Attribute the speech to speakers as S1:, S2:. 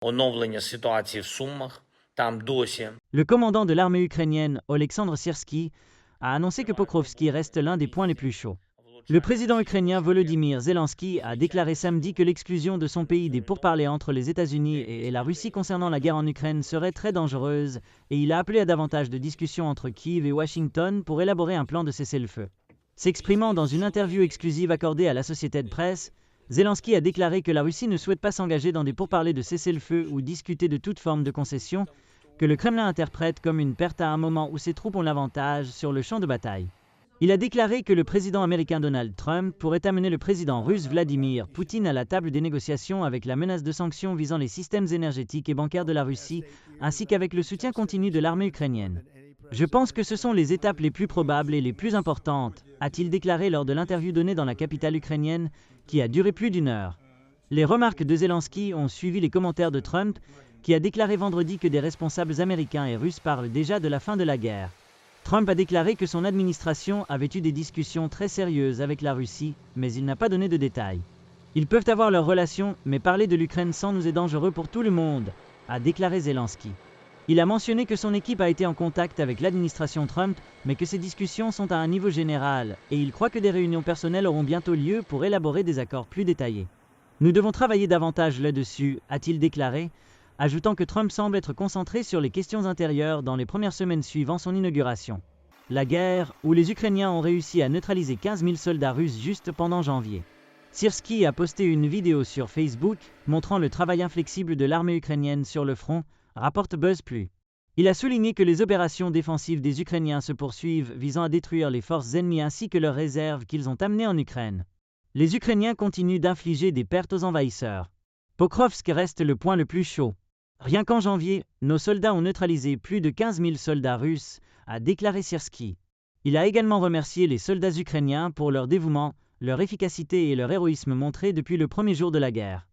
S1: Оновлення ситуації в Сумах. Там досі
S2: Le commandant de l'armée ukrainienne, Oleksandr Syrski, a annoncé que Pokrovski reste l'un des points les plus chauds. Le président ukrainien Volodymyr Zelensky a déclaré samedi que l'exclusion de son pays des pourparlers entre les États-Unis et la Russie concernant la guerre en Ukraine serait très dangereuse et il a appelé à davantage de discussions entre Kiev et Washington pour élaborer un plan de cessez-le-feu. S'exprimant dans une interview exclusive accordée à l'Associated Press, Zelensky a déclaré que la Russie ne souhaite pas s'engager dans des pourparlers de cessez-le-feu ou discuter de toute forme de concession, que le Kremlin interprète comme une perte à un moment où ses troupes ont l'avantage sur le champ de bataille. Il a déclaré que le président américain Donald Trump pourrait amener le président russe Vladimir Poutine à la table des négociations avec la menace de sanctions visant les systèmes énergétiques et bancaires de la Russie, ainsi qu'avec le soutien continu de l'armée ukrainienne. Je pense que ce sont les étapes les plus probables et les plus importantes, a-t-il déclaré lors de l'interview donnée dans la capitale ukrainienne, qui a duré plus d'1 heure. Les remarques de Zelensky ont suivi les commentaires de Trump, qui a déclaré vendredi que des responsables américains et russes parlent déjà de la fin de la guerre. Trump a déclaré que son administration avait eu des discussions très sérieuses avec la Russie, mais il n'a pas donné de détails. Ils peuvent avoir leurs relations, mais parler de l'Ukraine sans nous est dangereux pour tout le monde, a déclaré Zelensky. Il a mentionné que son équipe a été en contact avec l'administration Trump, mais que ces discussions sont à un niveau général, et il croit que des réunions personnelles auront bientôt lieu pour élaborer des accords plus détaillés. Nous devons travailler davantage là-dessus, a-t-il déclaré, ajoutant que Trump semble être concentré sur les questions intérieures dans les premières semaines suivant son inauguration. La guerre, où les Ukrainiens ont réussi à neutraliser 15 000 soldats russes juste pendant janvier. Syrski a posté une vidéo sur Facebook montrant le travail inflexible de l'armée ukrainienne sur le front, rapporte BuzzPlus. Il a souligné que les opérations défensives des Ukrainiens se poursuivent visant à détruire les forces ennemies ainsi que leurs réserves qu'ils ont amenées en Ukraine. Les Ukrainiens continuent d'infliger des pertes aux envahisseurs. Pokrovsk reste le point le plus chaud. Rien qu'en janvier, nos soldats ont neutralisé plus de 15 000 soldats russes, a déclaré Syrski. Il a également remercié les soldats ukrainiens pour leur dévouement, leur efficacité et leur héroïsme montrés depuis le premier jour de la guerre.